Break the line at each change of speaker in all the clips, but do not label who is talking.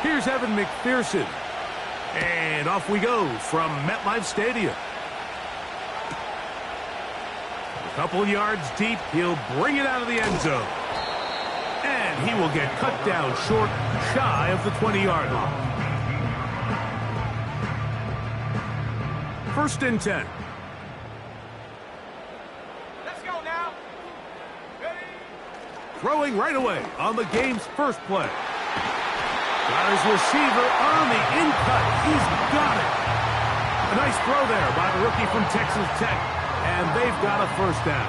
Here's Evan McPherson. And off we go from MetLife Stadium. A couple yards deep, he'll bring it out of the end zone. And he will get cut down short, shy of the 20-yard line. 1st and 10.
Let's go now. Ready?
Throwing right away on the game's first play. Got his receiver on the in-cut. He's got it. A nice throw there by the rookie from Texas Tech. And they've got a first down.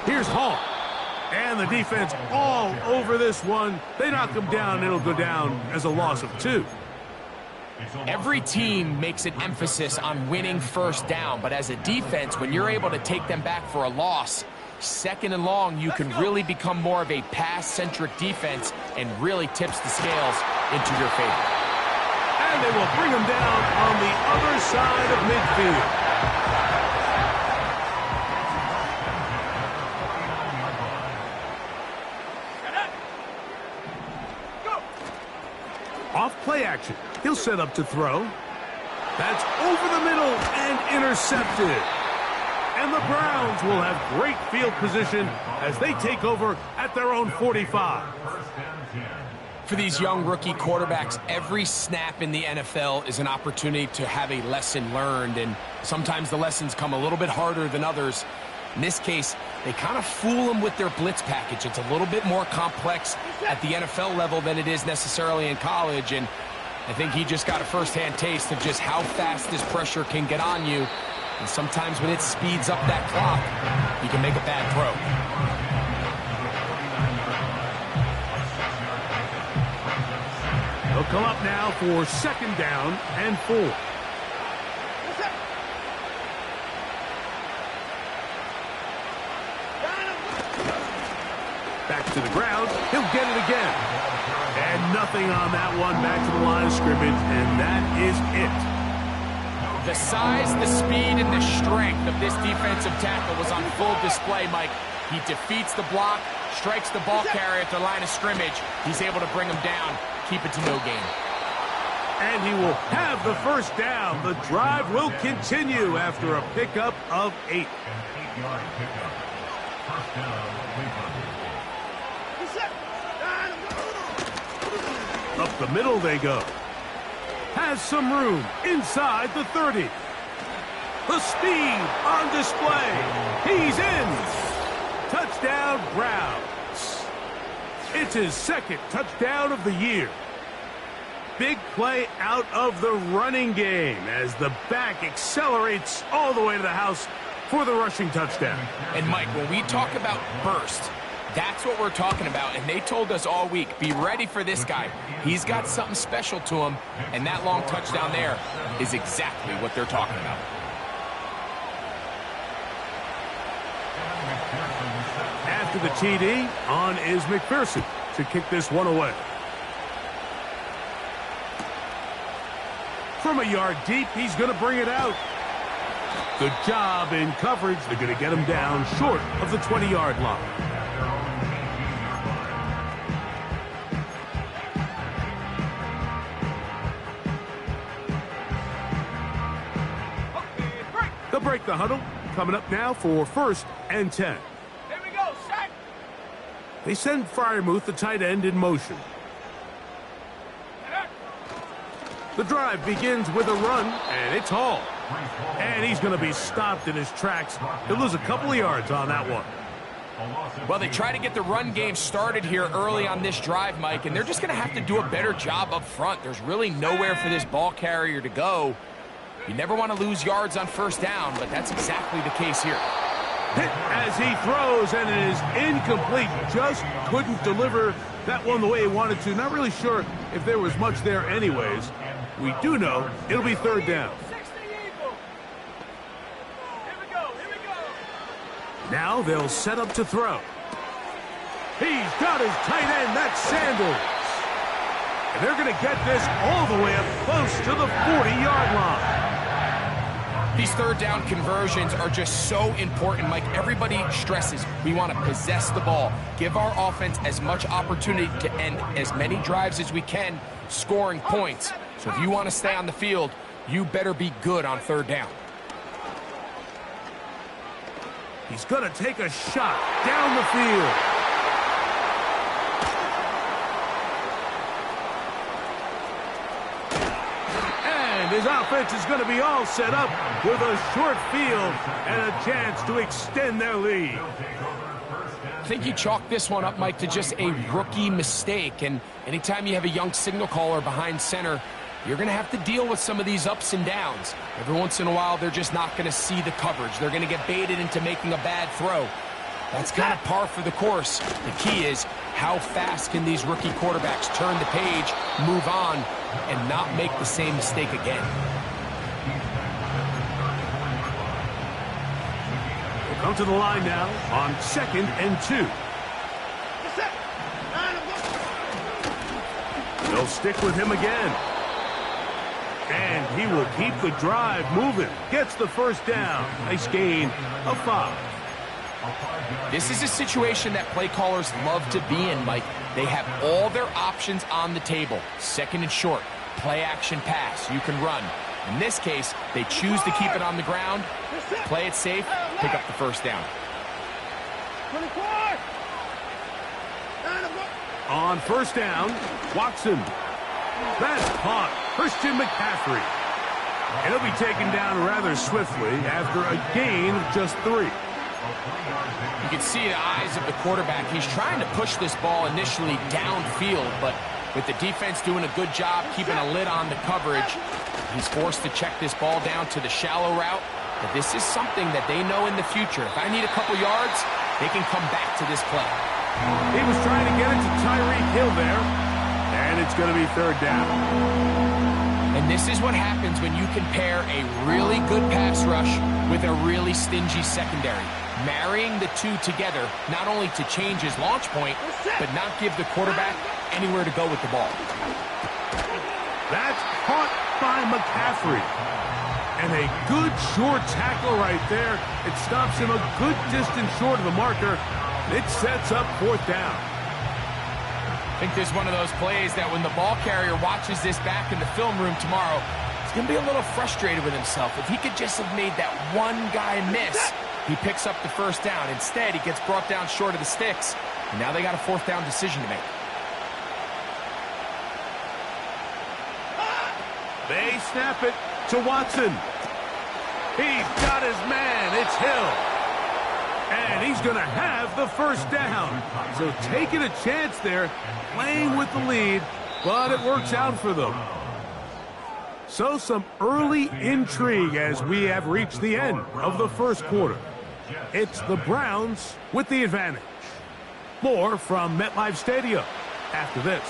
Here's Hall. And the defense all over this one. They knock him down. It'll go down as a loss of 2.
Every team makes an emphasis on winning first down, but as a defense, when you're able to take them back for a loss, 2nd and long, you can really become more of a pass-centric defense and really tips the scales into your favor.
And they will bring him down on the other side of midfield. Off play action. He'll set up to throw. That's over the middle and intercepted. And the Browns will have great field position as they take over at their own 45.
For these young rookie quarterbacks, every snap in the NFL is an opportunity to have a lesson learned, and sometimes the lessons come a little bit harder than others. In this case, they kind of fool them with their blitz package. It's a little bit more complex at the NFL level than it is necessarily in college, and I think he just got a first-hand taste of just how fast this pressure can get on you. And sometimes when it speeds up that clock, you can make a bad throw.
He'll come up now for 2nd down and 4. Back to the ground. He'll get it again. And nothing on that one. Back to the line of scrimmage, and that is it.
The size, the speed, and the strength of this defensive tackle was on full display, Mike. He defeats the block, strikes the ball carrier at the line of scrimmage. He's able to bring him down, keep it to no gain.
And he will have the first down. The drive will continue after a pickup of 8. Up the middle they go. Has some room inside the 30. The speed on display. He's in. Touchdown, Browns. It's his 2nd touchdown of the year. Big play out of the running game as the back accelerates all the way to the house for the rushing touchdown.
And Mike, when we talk about burst, that's what we're talking about, and they told us all week, be ready for this guy. He's got something special to him, and that long touchdown there is exactly what they're talking about.
After the TD, on is McPherson to kick this one away. From a yard deep, he's going to bring it out. Good job in coverage. They're going to get him down short of the 20-yard line. They'll break the huddle. Coming up now for 1st and 10.
Here we go, set.
They send Freiermuth, the tight end, in motion. The drive begins with a run, and it's Hall. And he's going to be stopped in his tracks. He'll lose a couple of yards on that one.
Well, they try to get the run game started here early on this drive, Mike, and they're just going to have to do a better job up front. There's really nowhere for this ball carrier to go. You never want to lose yards on first down, but that's exactly the case here.
Hit as he throws, and it is incomplete. Just couldn't deliver that one the way he wanted to. Not really sure if there was much there anyways. We do know it'll be 3rd down. Now they'll set up to throw. He's got his tight end. That's Sanders. And they're going to get this all the way up close to the 40-yard line.
These third down conversions are just so important, Mike. Everybody stresses we want to possess the ball, give our offense as much opportunity to end as many drives as we can, scoring points. So if you want to stay on the field, you better be good on third down.
He's going to take a shot down the field. And his offense is going to be all set up with a short field and a chance to extend their lead.
I think you chalk this one up, Mike, to just a rookie mistake. And anytime you have a young signal caller behind center, you're going to have to deal with some of these ups and downs. Every once in a while, they're just not going to see the coverage. They're going to get baited into making a bad throw. That's kind of par for the course. The key is how fast can these rookie quarterbacks turn the page, move on, and not make the same mistake again.
We'll come to the line now on 2nd and 2. They'll stick with him again. And he will keep the drive moving. Gets the first down. Nice gain of 5.
This is a situation that play callers love to be in, Mike. They have all their options on the table. 2nd and short, play action pass, you can run. In this case, they choose to keep it on the ground, play it safe, pick up the first down.
On first down, Watson. That's caught. Christian McCaffrey. And he'll be taken down rather swiftly after a gain of just 3.
You can see the eyes of the quarterback. He's trying to push this ball initially downfield, but with the defense doing a good job keeping a lid on the coverage, he's forced to check this ball down to the shallow route. But this is something that they know in the future. If I need a couple yards, they can come back to this play.
He was trying to get it to Tyreek Hill there, and it's going to be 3rd down.
And this is what happens when you can pair a really good pass rush with a really stingy secondary. Marrying the two together, not only to change his launch point, but not give the quarterback anywhere to go with the ball.
That's caught by McCaffrey. And a good short tackle right there. It stops him a good distance short of the marker. It sets up 4th down.
I think there's one of those plays that when the ball carrier watches this back in the film room tomorrow, he's going to be a little frustrated with himself. If he could just have made that one guy miss, he picks up the first down. Instead, he gets brought down short of the sticks, and now they got a 4th down decision to make.
They snap it to Watson. He's got his man. It's Hill. And he's going to have the first down. So taking a chance there, playing with the lead, but it works out for them. So some early intrigue as we have reached the end of the first quarter. It's the Browns with the advantage. More from MetLife Stadium after this.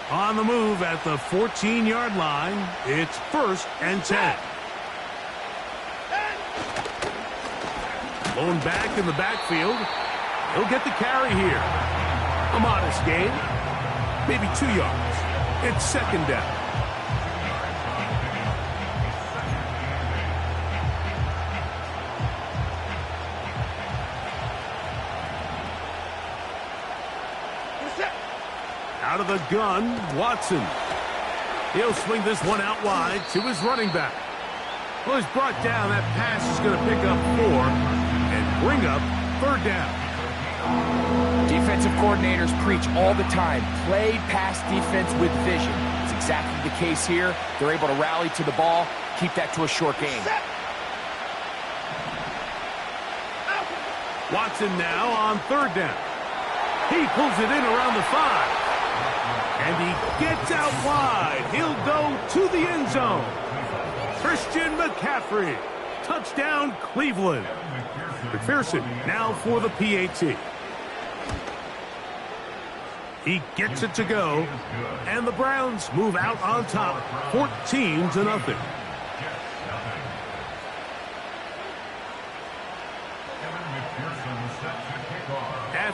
On the move at the 14-yard line, it's 1st and 10. Blown back in the backfield. He'll get the carry here. A modest gain, maybe 2 yards. It's 2nd down. Out of the gun, Watson. He'll swing this one out wide to his running back. Well, he's brought down. That pass is going to pick up 4 and bring up 3rd down.
Defensive coordinators preach all the time, play pass defense with vision. It's exactly the case here. They're able to rally to the ball, keep that to a short game.
Watson now on 3rd down. He pulls it in around the 5. And he gets out wide. He'll go to the end zone. Christian McCaffrey. Touchdown, Cleveland. McPherson now for the PAT. He gets it to go. And the Browns move out on top, 14-0.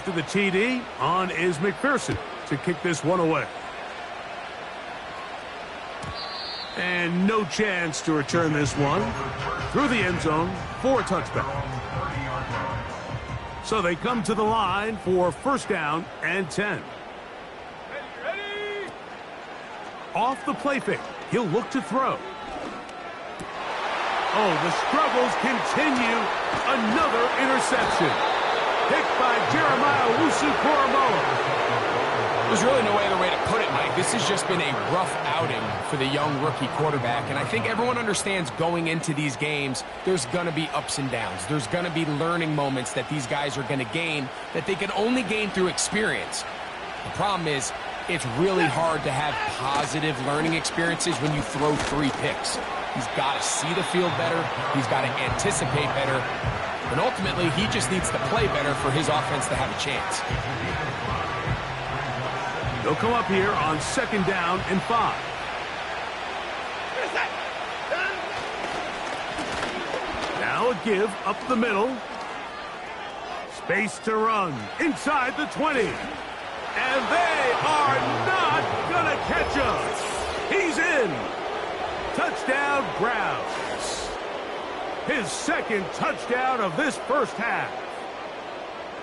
After the TD, on is McPherson to kick this one away. And no chance to return this one through the end zone for a touchback. So they come to the line for first down and 10.
Ready?
Off the play fake, he'll look to throw. Oh, the struggles continue. Another interception. Picked by Jeremiah Owusu-Koramoah.
There's really no other way to put it, Mike. This has just been a rough outing for the young rookie quarterback, and I think everyone understands going into these games, there's going to be ups and downs. There's going to be learning moments that these guys are going to gain that they can only gain through experience. The problem is, it's really hard to have positive learning experiences when you throw 3 picks. He's got to see the field better. He's got to anticipate better. And ultimately, he just needs to play better for his offense to have a chance.
They'll come up here on second down and 5. Now a give up the middle. Space to run inside the 20. And they are not going to catch him. He's in. Touchdown, Browns. His second touchdown of this first half.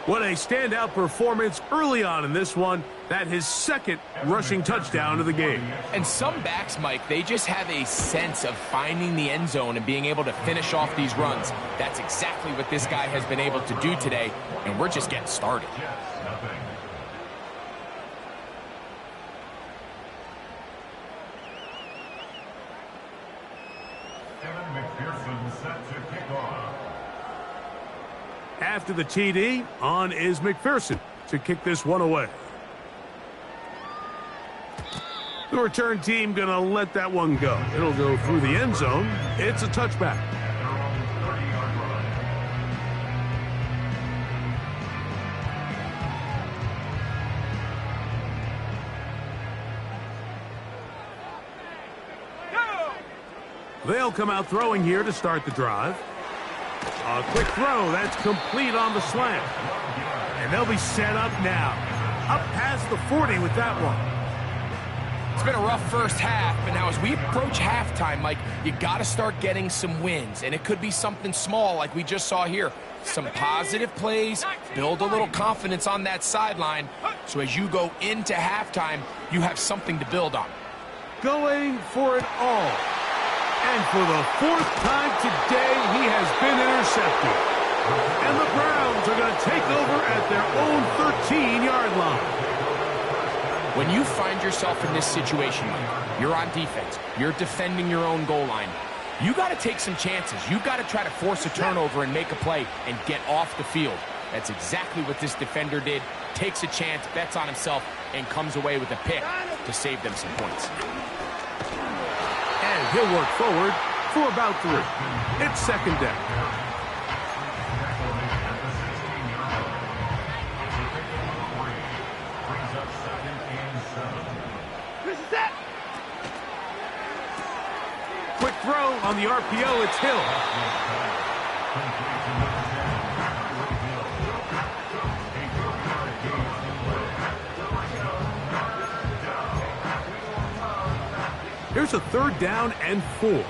What a standout performance early on in this one. That his second rushing touchdown of the game.
And some backs, Mike, they just have a sense of finding the end zone and being able to finish off these runs. That's exactly what this guy has been able to do today, and we're just getting started.
After the TD, on is McPherson to kick this one away. The return team going to let that one go. It'll go through the end zone. It's a touchback. They'll come out throwing here to start the drive. A quick throw. That's complete on the slant. And they'll be set up now. Up past the 40 with that one.
It's been a rough first half, but now as we approach halftime, Mike, you got to start getting some wins, and it could be something small like we just saw here. Some positive plays, build a little confidence on that sideline, so as you go into halftime, you have something to build on.
Going for it all. And for the 4th time today, he has been intercepted. And the Browns are going to take over at their own 13-yard line.
When you find yourself in this situation, Mike, you're on defense, you're defending your own goal line, you got to take some chances. You got to try to force a turnover and make a play and get off the field. That's exactly what this defender did. Takes a chance, bets on himself, and comes away with a pick to save them some points.
And he'll work forward for about 3. It's second down. Quick throw on the RPO. It's Hill. Here's a 3rd down and 4.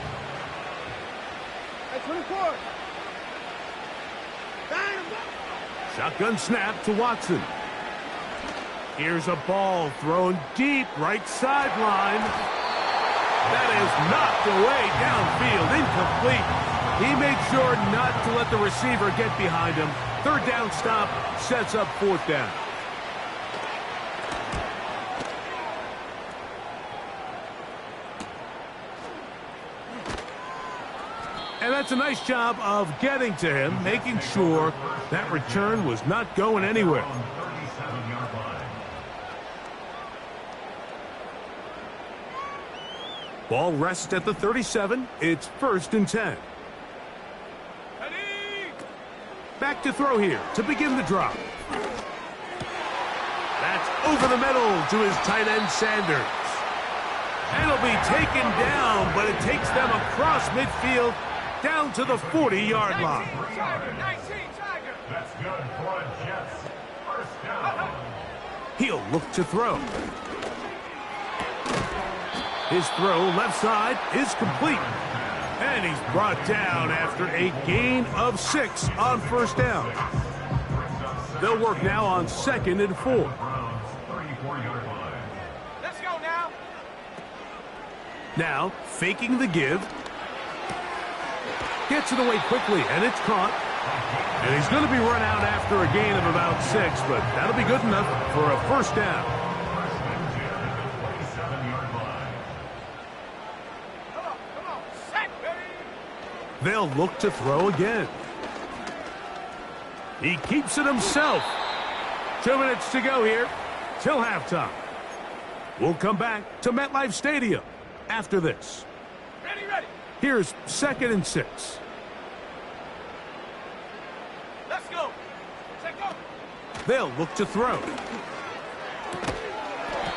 Shotgun snap to Watson. Here's a ball thrown deep right sideline. That is knocked away downfield, incomplete. He made sure not to let the receiver get behind him. 3rd down stop sets up 4th down. And that's a nice job of getting to him, making sure that return was not going anywhere. Ball rests at the 37. It's 1st and 10. Back to throw here to begin the drop. That's over the middle to his tight end, Sanders. And it'll be taken down, but it takes them across midfield down to the 40-yard line.
That's good for a Jets. First
He'll look to throw. His throw left side is complete. And he's brought down after a gain of 6 on first down. They'll work now on 2nd and 4.
Let's go now.
Now, faking the give. Gets it away quickly, and it's caught. And he's going to be run out after a gain of about 6, but that'll be good enough for a first down.
Come on, set, baby.
They'll look to throw again. He keeps it himself. 2 minutes to go here till halftime. We'll come back to MetLife Stadium after this.
Ready.
Here's 2nd and 6.
Let's go. Set, go.
They'll look to throw.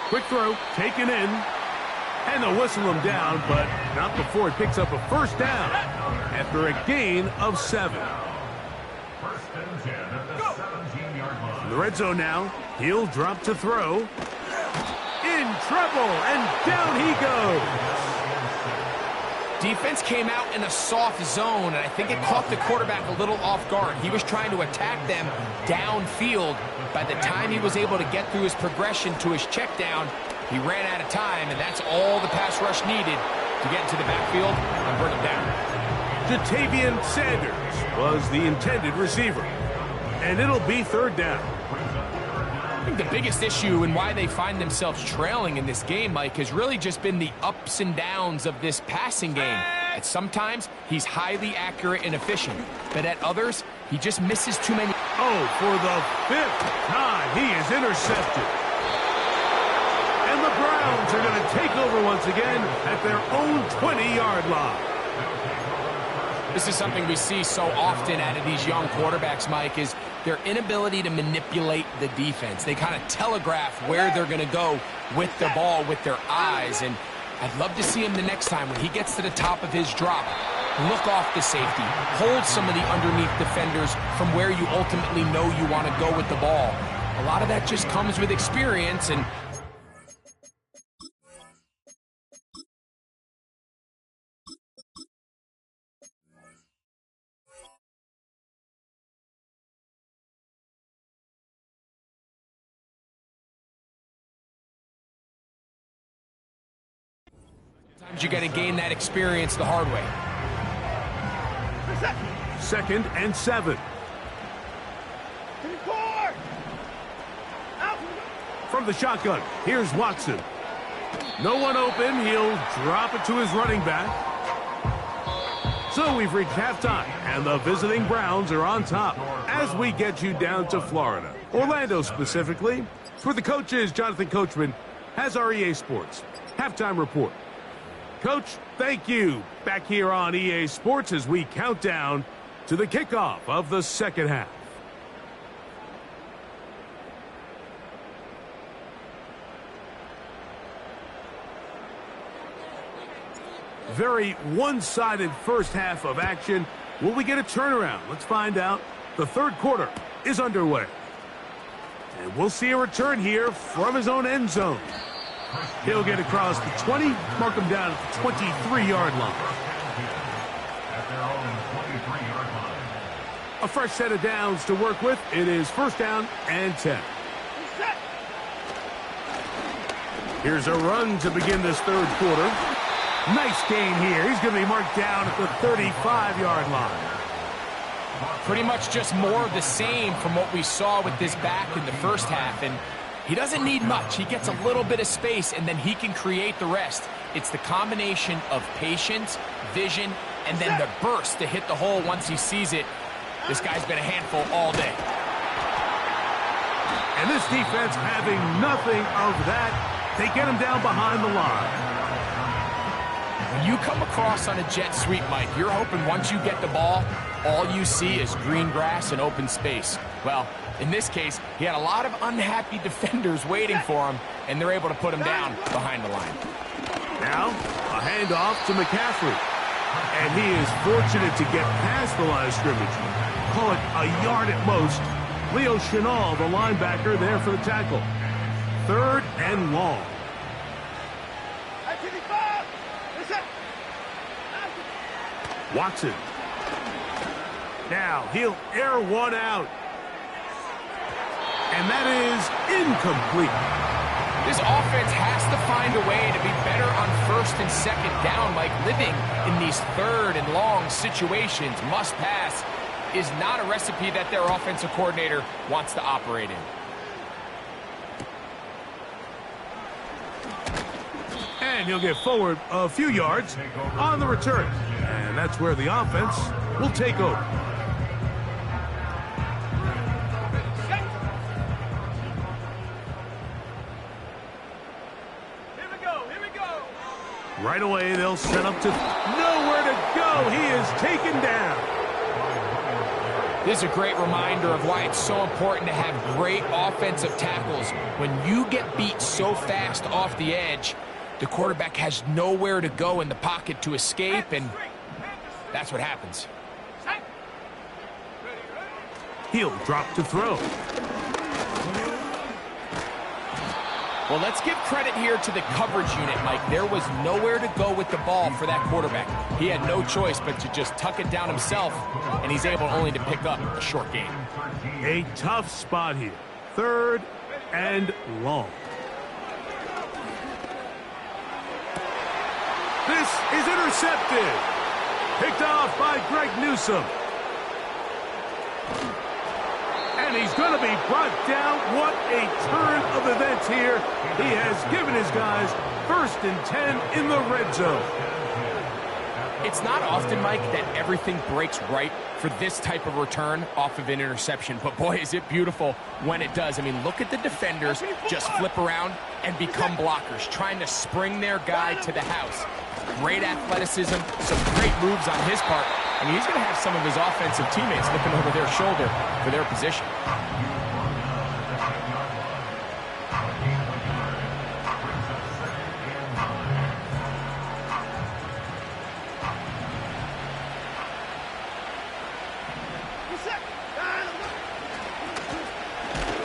Quick throw, taken in. And they'll whistle him down, but not before he picks up a first down after a gain of 7. In the red zone now, he'll drop to throw. In trouble, and down he goes.
Defense came out in a soft zone, and I think it caught the quarterback a little off guard. He was trying to attack them downfield. By the time he was able to get through his progression to his check down, he ran out of time, and that's all the pass rush needed to get into the backfield and bring him down.
Jatavian Sanders was the intended receiver, and it'll be 3rd down.
I think the biggest issue and why they find themselves trailing in this game, Mike, has really just been the ups and downs of this passing game. At sometimes, he's highly accurate and efficient, but at others, he just misses too many.
Oh, for the 5th time, he is intercepted. And the Browns are going to take over once again at their own 20-yard line.
This is something we see so often out of these young quarterbacks, Mike, is their inability to manipulate the defense. They kind of telegraph where they're going to go with the ball with their eyes, and I'd love to see him the next time when he gets to the top of his drop. Look off the safety. Hold some of the underneath defenders from where you ultimately know you want to go with the ball. A lot of that just comes with experience, and sometimes you got to gain that experience the hard way.
2nd and 7. From the shotgun, here's Watson. No one open. He'll drop it to his running back. So we've reached halftime, and the visiting Browns are on top as we get you down to Florida, Orlando specifically. For the coaches, Jonathan Coachman has our EA Sports halftime report. Coach, thank you. Back here on EA Sports as we count down to the kickoff of the second half. Very one-sided first half of action. Will we get a turnaround? Let's find out. The 3rd quarter is underway. And we'll see a return here from his own end zone. He'll get across the 20, mark him down at the 23-yard line. A fresh set of downs to work with. It is 1st down and 10. Here's a run to begin this 3rd quarter. Nice game here. He's going to be marked down at the 35-yard line.
Pretty much just more of the same from what we saw with this back in the first half, and he doesn't need much. He gets a little bit of space, and then he can create the rest. It's the combination of patience, vision, and then the burst to hit the hole once he sees it. This guy's been a handful all day.
And this defense having nothing of that, they get him down behind the line.
When you come across on a jet sweep, Mike, you're hoping once you get the ball, all you see is green grass and open space. Well, in this case, he had a lot of unhappy defenders waiting for him, and they're able to put him down behind the line.
Now, a handoff to McCaffrey. And he is fortunate to get past the line of scrimmage. Call it a yard at most. Leo Chenal, the linebacker, there for the tackle. 3rd and long. Watson. Now he'll air one out. And that is incomplete.
This offense has to find a way to be better on 1st and 2nd down, like living in these 3rd and long situations. Must pass is not a recipe that their offensive coordinator wants to operate in.
And he'll get forward a few yards on the return. And that's where the offense will take over. Right away, they'll set up to nowhere to go. He is taken down.
This is a great reminder of why it's so important to have great offensive tackles. When you get beat so fast off the edge, the quarterback has nowhere to go in the pocket to escape, and that's what happens.
He'll drop to throw.
Well, let's give credit here to the coverage unit, Mike. There was nowhere to go with the ball for that quarterback. He had no choice but to just tuck it down himself, and he's able only to pick up a short gain.
A tough spot here. 3rd and long. This is intercepted. Picked off by Greg Newsome. And he's going to be brought down. What a turn of events here. He has given his guys 1st and 10 in the red zone.
It's not often, Mike, that everything breaks right for this type of return off of an interception. But, boy, is it beautiful when it does. I mean, look at the defenders just flip around and become blockers, trying to spring their guy to the house. Great athleticism, some great moves on his part. And he's going to have some of his offensive teammates looking over their shoulder for their position.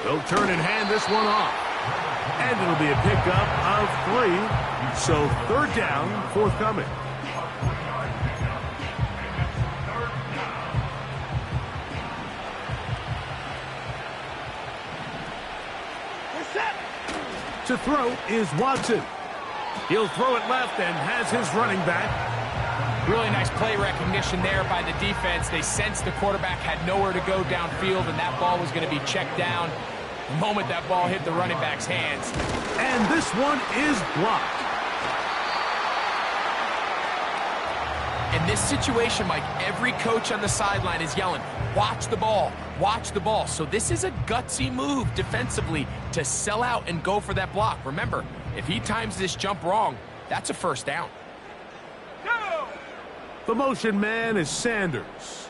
They'll turn and hand this one off. And it'll be a pickup of 3. So 3rd down, forthcoming. To throw is Watson. He'll throw it left and has his running back.
Really nice play recognition there by the defense. They sensed the quarterback had nowhere to go downfield, and that ball was going to be checked down the moment that ball hit the running back's hands.
And this one is blocked.
In this situation, Mike, every coach on the sideline is yelling, watch the ball, watch the ball. So this is a gutsy move defensively to sell out and go for that block. Remember, if he times this jump wrong, that's a 1st down.
The motion man is Sanders.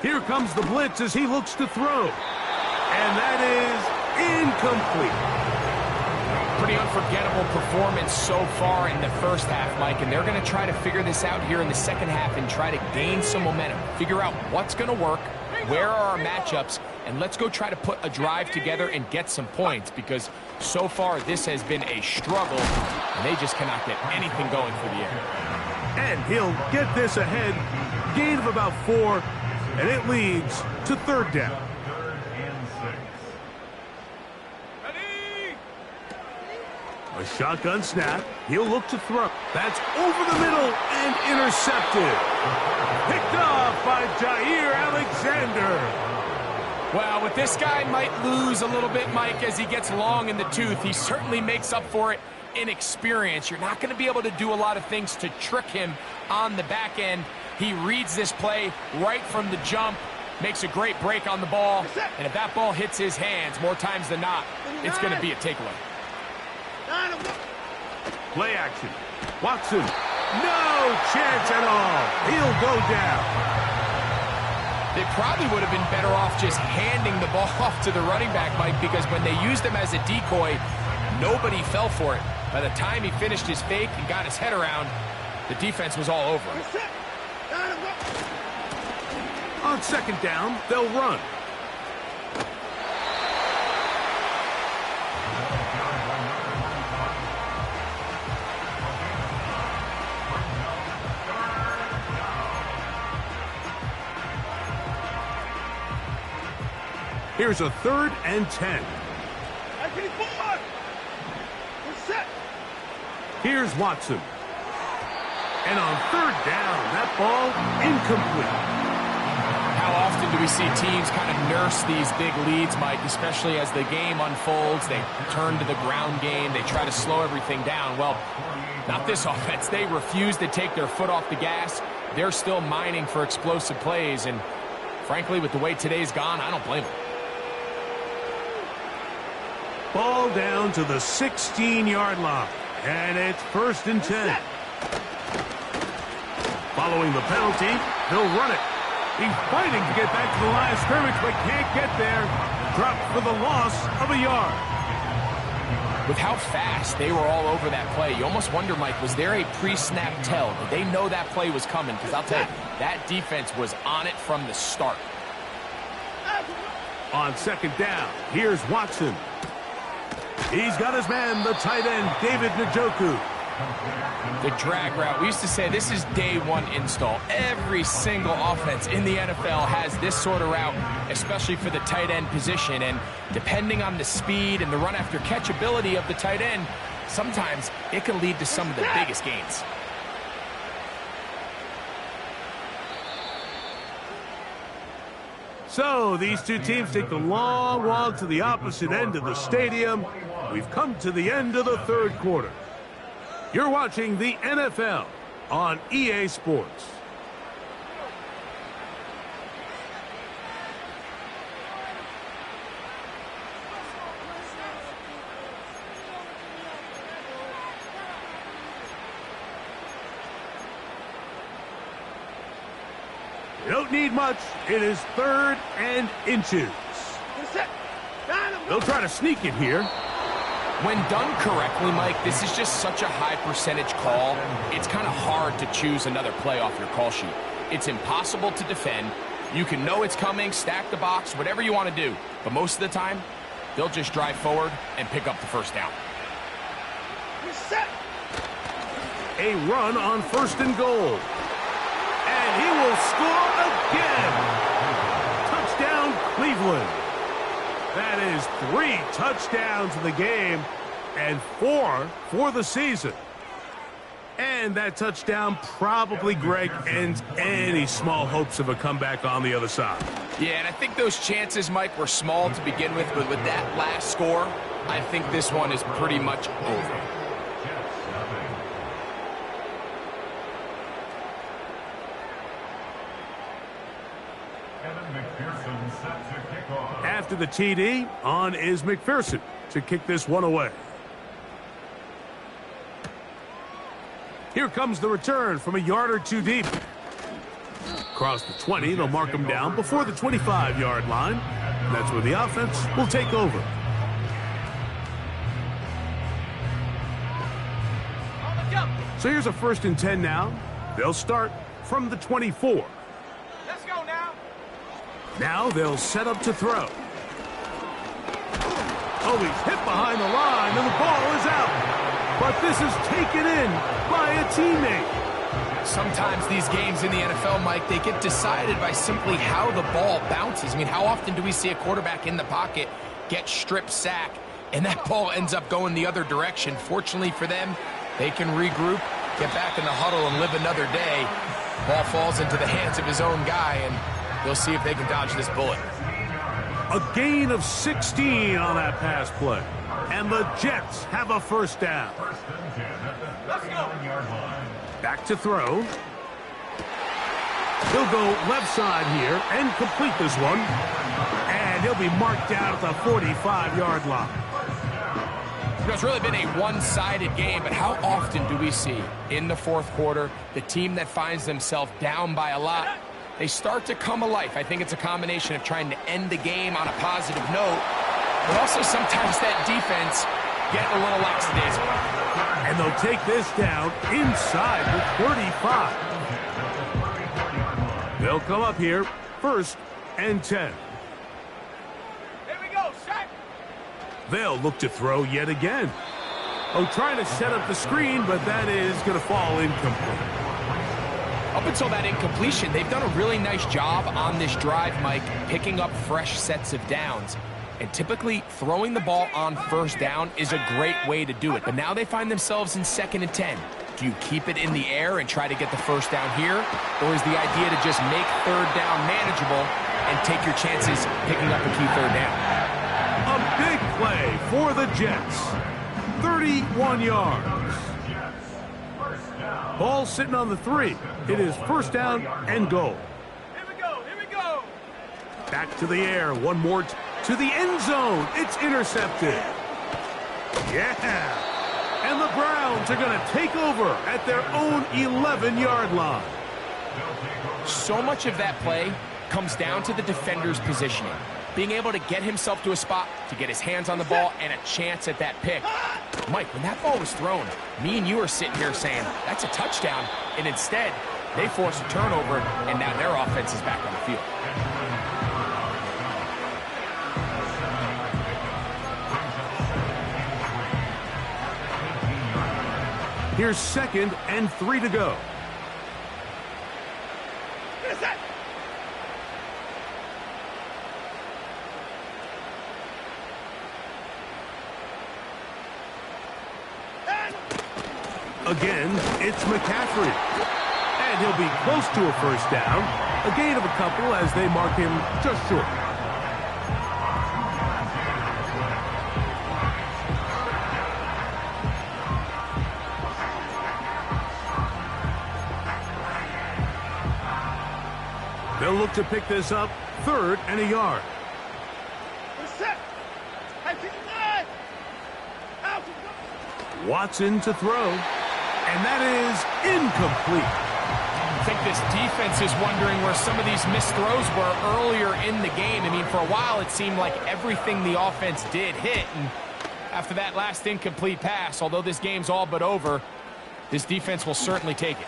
Here comes the blitz as he looks to throw. And that is incomplete.
Pretty unforgettable performance so far in the 1st half, Mike, and they're going to try to figure this out here in the 2nd half and try to gain some momentum. Figure out what's going to work, where are our matchups, and let's go try to put a drive together and get some points, because so far this has been a struggle, and they just cannot get anything going for the air.
And he'll get this ahead, gain of about 4, and it leads to 3rd down. A shotgun snap. He'll look to throw. That's over the middle and intercepted. Picked off by Jair Alexander.
Well, with this guy might lose a little bit, Mike, as he gets long in the tooth. He certainly makes up for it in experience. You're not going to be able to do a lot of things to trick him on the back end. He reads this play right from the jump, makes a great break on the ball, and if that ball hits his hands more times than not, it's going to be a takeaway.
Play action. Watson. No chance at all. He'll go down.
They probably would have been better off just handing the ball off to the running back, Mike, because when they used him as a decoy, nobody fell for it. By the time he finished his fake and got his head around, the defense was all over him.
On 2nd down, they'll run. Here's a 3rd and 10. Here's Watson. And on 3rd down, that ball incomplete.
How often do we see teams kind of nurse these big leads, Mike, especially as the game unfolds? They turn to the ground game. They try to slow everything down. Well, not this offense. They refuse to take their foot off the gas. They're still mining for explosive plays. And frankly, with the way today's gone, I don't blame them.
Ball down to the 16-yard line. And it's 1st and 10. Following the penalty, he'll run it. He's fighting to get back to the line of scrimmage, but can't get there. Dropped for the loss of a yard.
With how fast they were all over that play, you almost wonder, Mike, was there a pre-snap tell? Did they know that play was coming? Because I'll tell you, that defense was on it from the start.
On 2nd down, here's Watson. He's got his man, the tight end, David Njoku.
The drag route. We used to say this is day one install. Every single offense in the NFL has this sort of route, especially for the tight end position. And depending on the speed and the run after catch ability of the tight end, sometimes it can lead to some of the biggest gains.
So these two teams take the long walk to the opposite end of the stadium. We've come to the end of the 3rd quarter. You're watching the NFL on EA Sports. You don't need much. It is 3rd and inches. They'll try to sneak it here.
When done correctly, Mike, this is just such a high percentage call. It's kind of hard to choose another play off your call sheet. It's impossible to defend. You can know it's coming, stack the box, whatever you want to do. But most of the time, they'll just drive forward and pick up the 1st down.
A run on 1st and goal. And he will score again. Touchdown, Cleveland. That is 3 touchdowns in the game and 4 for the season. And that touchdown probably, Greg, ends any small hopes of a comeback on the other side.
Yeah, and I think those chances, Mike, were small to begin with, but with that last score, I think this one is pretty much over.
After the TD, on is McPherson to kick this one away. Here comes the return from a yard or two deep. Across the 20, they'll mark him down before the 25-yard line. That's where the offense will take over. So here's a 1st and 10 now. They'll start from the 24.
Let's go now.
Now they'll set up to throw. Oh, he's hit behind the line, and the ball is out. But this is taken in by a teammate.
Sometimes these games in the NFL, Mike, they get decided by simply how the ball bounces. I mean, how often do we see a quarterback in the pocket get strip sack, and that ball ends up going the other direction? Fortunately for them, they can regroup, get back in the huddle, and live another day. Ball falls into the hands of his own guy, and they'll see if they can dodge this bullet.
A gain of 16 on that pass play. And the Jets have a 1st down.
Let's go.
Back to throw. He'll go left side here and complete this one. And he'll be marked down at the 45-yard line.
You know, it's really been a one-sided game, but how often do we see in the 4th quarter the team that finds themselves down by a lot, they start to come alive? I think it's a combination of trying to end the game on a positive note, but also sometimes that defense getting a little lackadaisical.
And they'll take this down inside the 35. They'll come up here, 1st and 10.
Here we go, set.
They'll look to throw yet again. Oh, trying to set up the screen, but that is going to fall incomplete.
Up until that incompletion, they've done a really nice job on this drive, Mike, picking up fresh sets of downs. And typically, throwing the ball on first down is a great way to do it. But now they find themselves in 2nd and 10. Do you keep it in the air and try to get the first down here? Or is the idea to just make 3rd down manageable and take your chances picking up a key 3rd down?
A big play for the Jets. 31 yards. Ball sitting on the 3. It is 1st down and goal.
Here we go. Here we go.
Back to the air. One more to the end zone. It's intercepted. Yeah. And the Browns are going to take over at their own 11-yard line.
So much of that play comes down to the defender's positioning. Being able to get himself to a spot, to get his hands on the ball, and a chance at that pick. Mike, when that ball was thrown, me and you are sitting here saying, that's a touchdown. And instead, they force a turnover, and now their offense is back on the field.
Here's 2nd and 3 to go. Again, it's McCaffrey. And he'll be close to a 1st down. A gain of a couple as they mark him just short. They'll look to pick this up 3rd and a yard. Watson to throw, and that is incomplete.
I think this defense is wondering where some of these missed throws were earlier in the game. I mean, for a while, it seemed like everything the offense did hit, and after that last incomplete pass, although this game's all but over, this defense will certainly take it.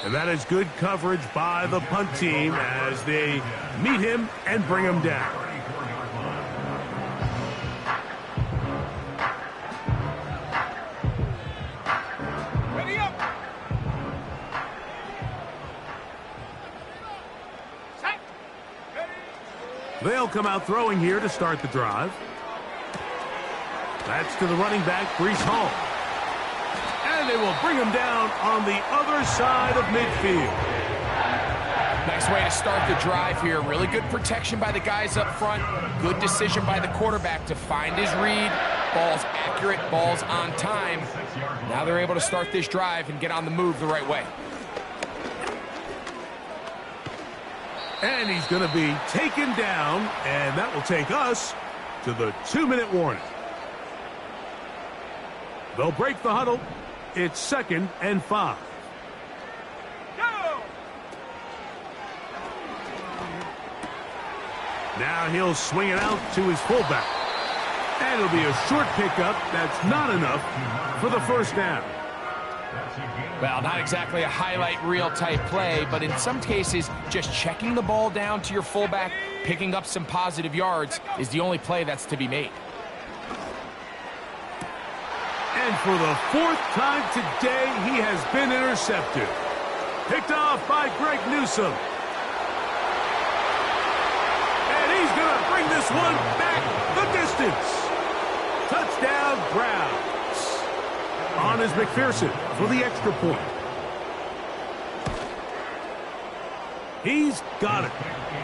And that is good coverage by the punt team as they meet him and bring him down.
Ready up. Set. Ready.
They'll come out throwing here to start the drive. That's to the running back, Breece Hall. And they will bring him down on the other side of midfield.
Nice way to start the drive here. Really good protection by the guys up front. Good decision by the quarterback to find his read. Ball's accurate, ball's on time. Now they're able to start this drive and get on the move the right way.
And he's going to be taken down, and that will take us to the 2-minute warning. They'll break the huddle. It's 2nd and 5.
Go.
Now he'll swing it out to his fullback. And it'll be a short pickup. That's not enough for the 1st down.
Well, not exactly a highlight reel type play, but in some cases, just checking the ball down to your fullback, picking up some positive yards is the only play that's to be made.
And for the 4th time today, he has been intercepted. Picked off by Greg Newsome. And he's going to bring this one back the distance. Touchdown, Browns. On is McPherson for the extra point. He's got it.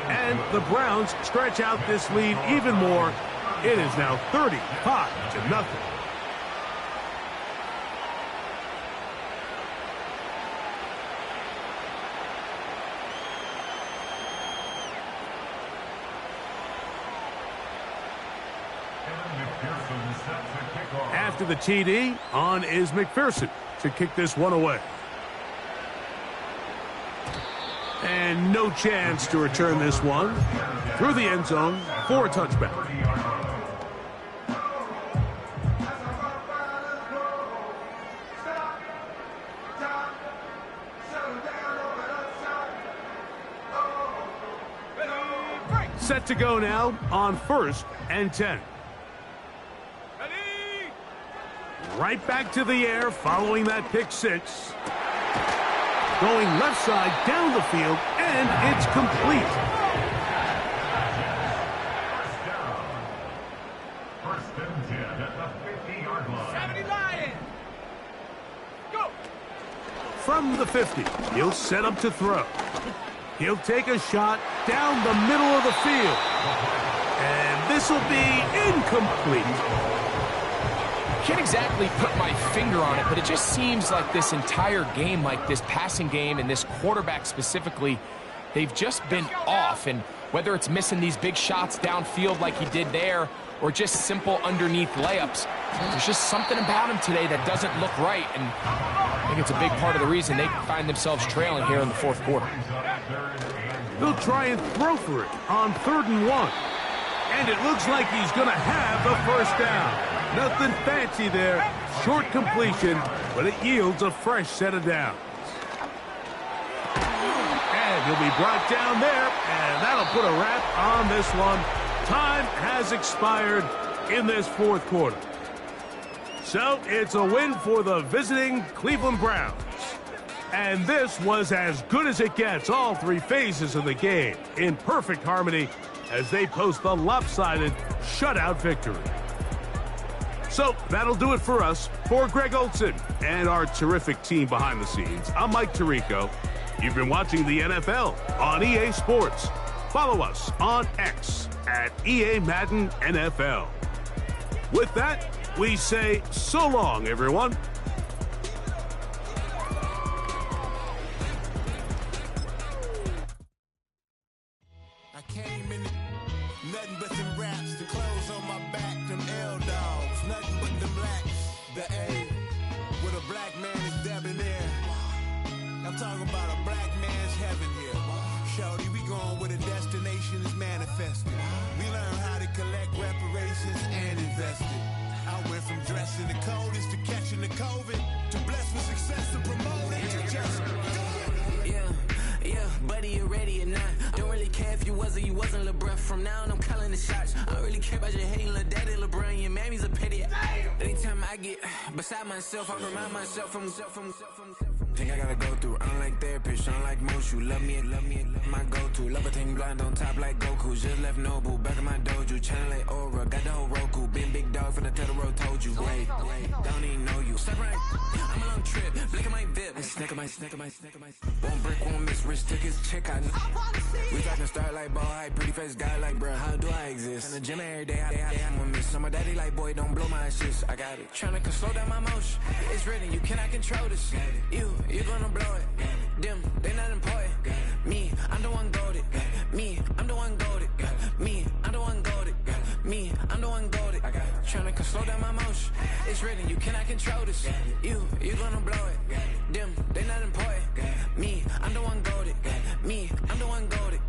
And the Browns stretch out this lead even more. It is now 35-0. After the TD, on is McPherson to kick this one away. And no chance to return this one through the end zone for a touchback. Set to go now on 1st and 10. Right back to the air following that pick 6. going left side down the field, and it's complete.
First and 10 at the 50-yard line.
70 Lions. Go.
From the 50, he'll set up to throw. He'll take a shot down the middle of the field. And this will be incomplete.
Can't exactly put my finger on it, but it just seems like this entire game, like this passing game and this quarterback specifically, they've just been off. And whether it's missing these big shots downfield like he did there or just simple underneath layups, there's just something about him today that doesn't look right. And I think it's a big part of the reason they find themselves trailing here in the fourth quarter.
He'll try and throw for it on 3rd and 1. And it looks like he's going to have the first down. Nothing fancy there. Short completion, but it yields a fresh set of downs. And he'll be brought down there, and that'll put a wrap on this one. Time has expired in this fourth quarter. So it's a win for the visiting Cleveland Browns. And this was as good as it gets, all three phases of the game, in perfect harmony as they post the lopsided shutout victory. So that'll do it for us. For Greg Olson and our terrific team behind the scenes, I'm Mike Tirico. You've been watching the NFL on EA Sports. Follow us on X at EA Madden NFL. With that, we say so long, everyone.
I came in nothing but them raps, the clothes on my back, them L-dogs, nothing but them blacks, the A, with a black man is debonair. I'm talking about a black man's heaven here. Shorty, we going where the destination is manifested. We learn how to collect reparations and invest it. I went from dressing the coldest to catching the COVID, to blessed with success and promoting to just do it.
Yeah, buddy, you ready or not? Don't really care if you was or you wasn't LeBron. From now on, I'm calling the shots. I don't really care about your hating little daddy LeBron. Your mammy's a pity. Anytime I get beside myself, I remind myself from think I gotta go through. I don't like therapists, I don't like most. You love me, my go-to. Love a thing blind on top like Goku. Just left Noble, back in my dojo. Channel like Aura, got the whole Roku. Been big dog from the Tether Road, told you. Wait, don't even know you. Step right, I'm a long trip. Look at my VIP. Snack of my. Won't break, won't miss. Rich took his check out. We talking start like ball hype. Pretty face guy like, bruh, how do I exist? In the gym every day, I'm gonna miss. So my daddy like, boy, don't blow my assist. I got it. Tryna slow down my motion. It's written, you cannot control this. You gonna blow it. Them, they not important. Me, I'm the one goated. Me, I'm the one goated. Me, I'm the one goated. Me, I'm the one goated. Tryna slow down my motion. It's written, you cannot control this. You gonna blow it. Them, they not important. Me, I'm the one goated. Me, I'm the one goated.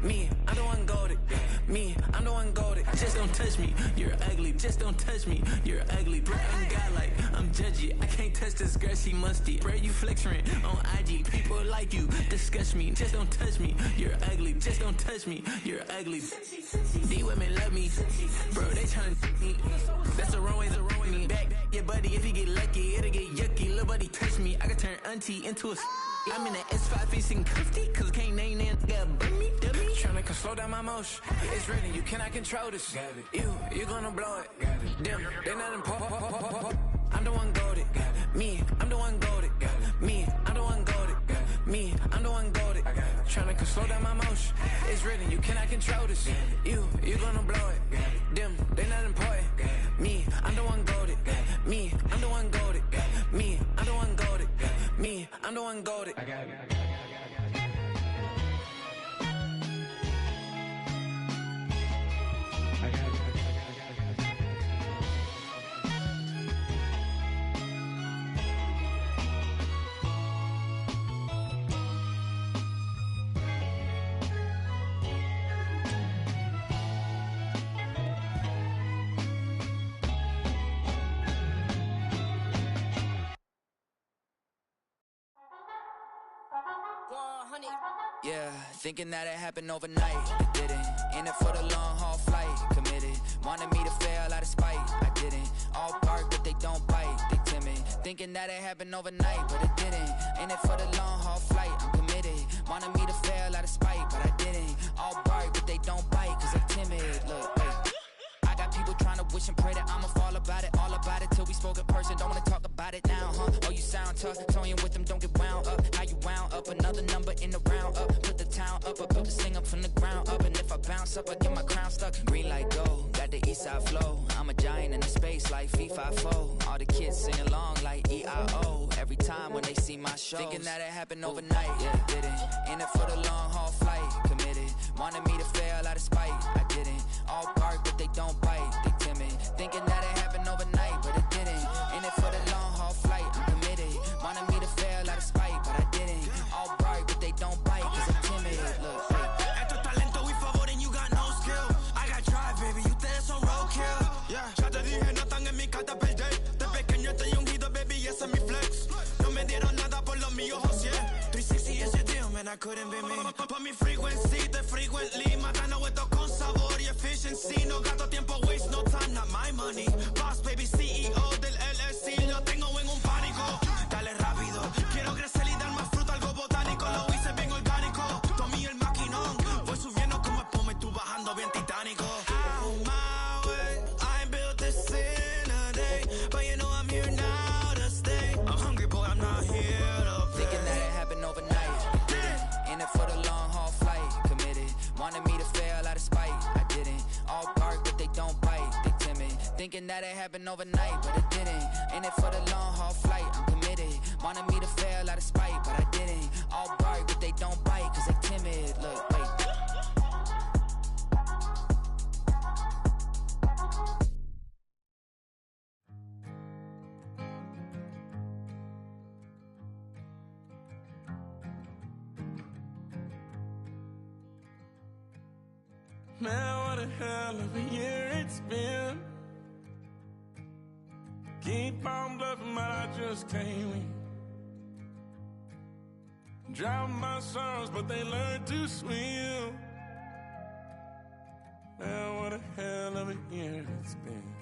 Me, I'm the one goated. Me, I'm the one goated. Just don't touch me, you're ugly. Just don't touch me, you're ugly. Bro, I'm godlike, I'm judgy. I can't touch this girl, she musty. Bro, you flexing on IG. People like you disgust me. Just don't touch me, you're ugly. Just don't touch me, you're ugly. These women love me, bro, they tryna me. That's the wrong way, back your buddy. If you get lucky, it'll get yucky. Little buddy touch me, I can turn auntie into a I'm in the S5 facing comfy, cause I can't name that nigga burn me, dummy. Tryna slow down my motion. It's written, you cannot control this. You gonna blow it. Them, they not important. I'm the one goated. Me, I'm the one goated. Me, I'm the one goated. Me, I'm the one goated. Tryna slow down my motion. It's written, you cannot control this. You gonna blow it. Them, they not important. Me, I'm the one goated. Me, I'm the one goated. Me, I'm the one goated. Me, I'm the one goated.
Honey.
Yeah, thinking that it happened overnight, it didn't. In it for the long haul flight, committed. Wanted me to fail out of spite, I didn't. All bark but they don't bite, they timid. Thinking that it happened overnight, but it didn't. In it for the long haul flight, I'm committed. Wanted me to fail out of spite, but I didn't. All bark but they don't bite, cause I'm timid. Look, wait. I got people trying to wish and pray that I'ma fall about it. All about it till we spoke in person, don't wanna talk about it now, huh? Oh, you sound tough, toying with them, don't get wound up. How you wound up, another number in the round up. Put the town up, I built this thing up from the ground up. And if I bounce up, I get my crown stuck. Green light go, got the east side flow. I'm a giant in the space like FIFA4. All the kids sing along like EIO. Every time when they see my shows, thinking that it happened overnight, yeah, didn't. In it for the long haul flight, committed. Wanted me to fail out of spite, I didn't. All bark but they don't bite, they timid. Thinking that it happened overnight, but it didn't. In it for the long haul flight, I'm committed. Wanted me to fail out of spite, but I didn't. All bark but they don't bite, cause I'm timid. Look,
Esto es talento y favor and you got no skill. I got drive, baby, ustedes son roadkill. Yeah, ya te dije, no están en mi carta perder. De pequeño estoy ungido, baby, ese es mi flex. No me dieron nada por los míos, José. 360 is your deal, man, I couldn't be me. Pa' mi frequency, te frequently. Matando esto con sabor y efficiency. No gasto tiempo, waste no time, not my money. Boss, baby, CEO del LLC. Lo tengo en un pánico. Dale rápido, quiero crecer y dar más fruto, algo botánico. Lo hice bien orgánico. Tomé el maquinón. Voy subiendo como espuma y tú bajando bien titánico. Out my way, I ain't built this in a day. But you know I'm here now to stay. I'm hungry, boy, I'm not here to play.
thinking that it happened overnight, didn't. In it for the long haul flight, committed. Wanted me to fail out of spite, I didn't. All bark but they don't bite, they timid. Thinking that it happened overnight, but it didn't. In it for the long haul flight, I'm committed. Wanted me to fail out of spite, but I didn't. All bark but they don't bite, cause they timid. Look, wait.
Man, what a hell of a year it's been. Keep on bluffing, but I just can't win. Drown my sorrows, but they learn to swim. Man, what a hell of a year it's been.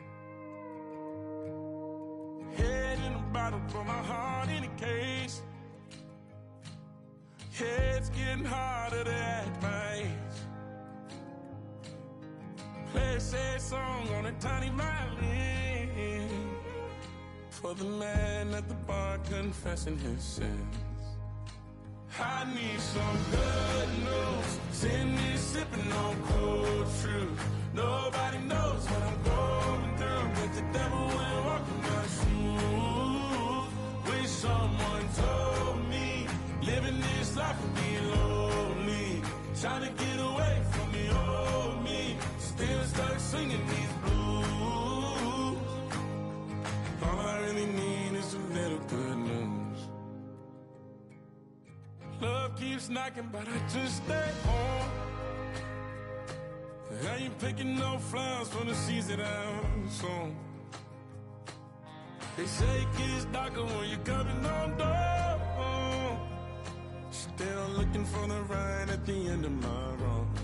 Head in a bottle, put my heart in a case. It's getting harder to act my age. Play a sad song on a tiny violin for the man at the bar confessing his sins. I need some good news. Sitting here sipping on cold truth. Nobody knows what I'm going through, but the devil will walk in my shoes. Wish someone told me living this life would be lonely. Trying to get away from the old me. Still stuck singing these blues. All I really need is a little good news. Love keeps knocking, but I just stay home. I ain't picking no flowers for the seeds that I'm sown. They say it gets darker when you're coming on door. Still looking for the right at the end of my wrongs.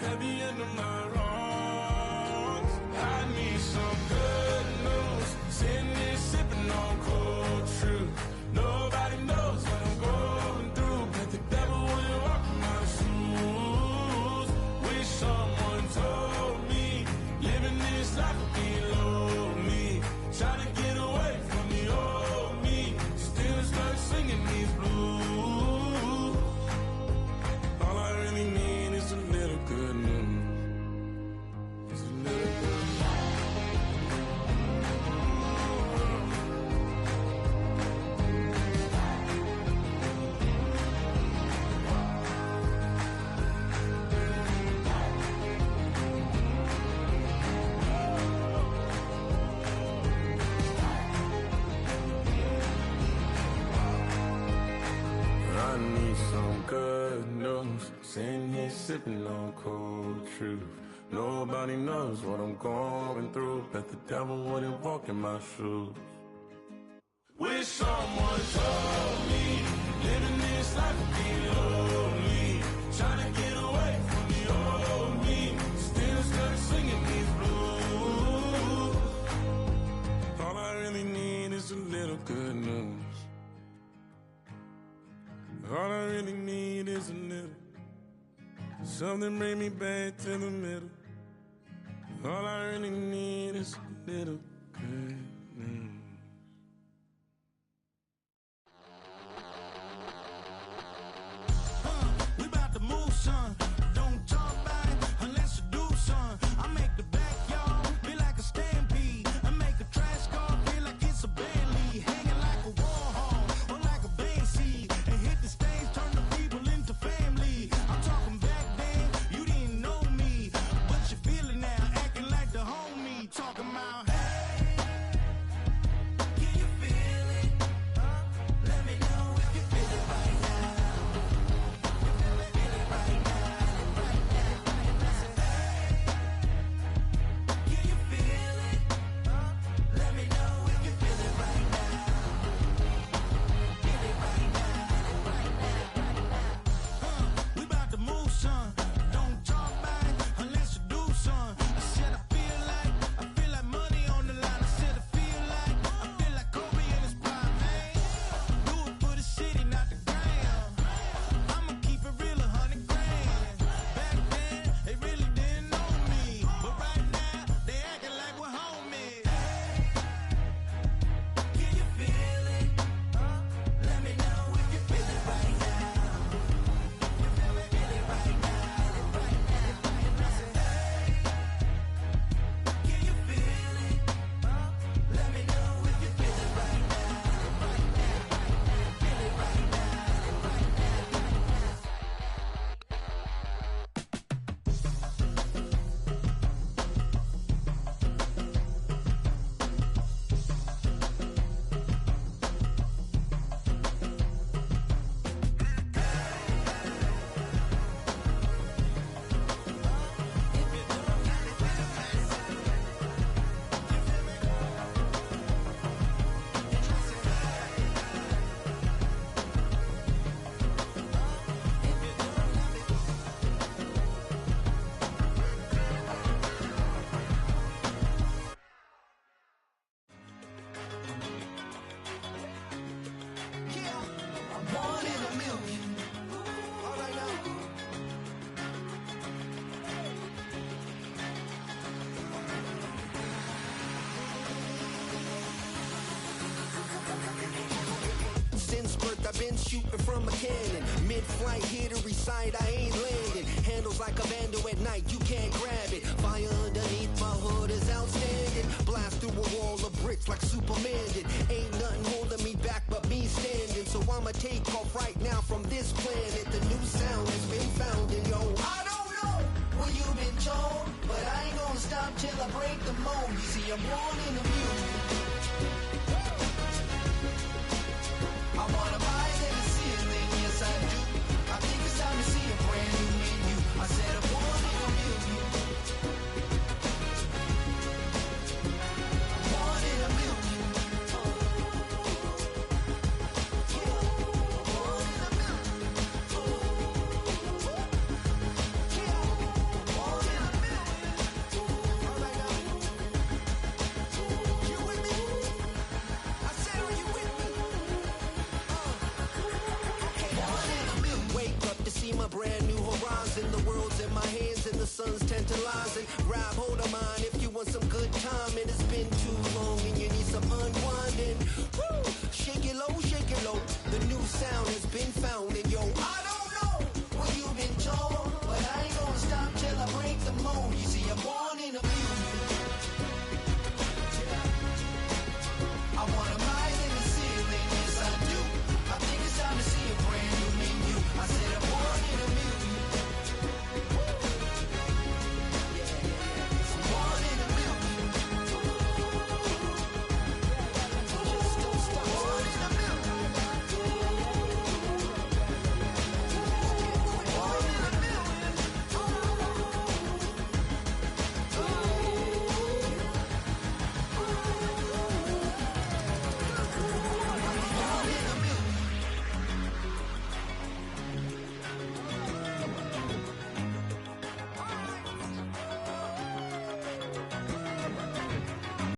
At the end of my wrongs, I need some good news. Sitting there sipping on cold truth. Nobody knows what I'm going through, but the devil will walk in my shoes. Wish someone told me living this life would be lonely. Trying to get away from the old me. Still start singing these blues. All I really need is a little good news. It's a little good news. I need some good news. Sitting here sipping on cold truth. Nobody knows what I'm going through, but the devil wouldn't walk in my shoes. Wish someone told me living this life would be low. Something bring me back to the middle. All I really need is a little good news.
We about to move, son. Don't talk about it unless you do, son. I make the backyard feel like a stampede. I make a trash car feel like it's a band lead. Hanging like a war hall or like a band seed. And hit the stage, turn the people into family. I'm talking back then, you didn't know me. But you feel it now, acting like the homie. Talking about, hey, can you feel it? Let me know if you feel it right now. I've been shooting from a cannon. Mid-flight, here to recite, I ain't landing. Handles like a vandal at night, you can't grab it. Fire underneath my hood is outstanding. Blast through a wall of bricks like Superman did. Ain't nothing holding me back but me standing. So I'ma take off right now from this planet. The new sound has been found in yo. I don't know what you've been told, but I ain't gonna stop till I break the mold. You see, I'm born in the music. I wanna rise in the ceiling, yes I do. I think it's time to see a brand new menu. I said I'm born in a million. Born in a million. Born in a million. Born in a million. All right now. You with me? I said, are you with me? Wake up to see my brand new horizon. The world's in my hands and the sun's tantalizing. Grab hold of mine if you want some good time. And it's been too long and you need some unwinding. Woo! Shake it low, shake it low. The new sound has been found and yo,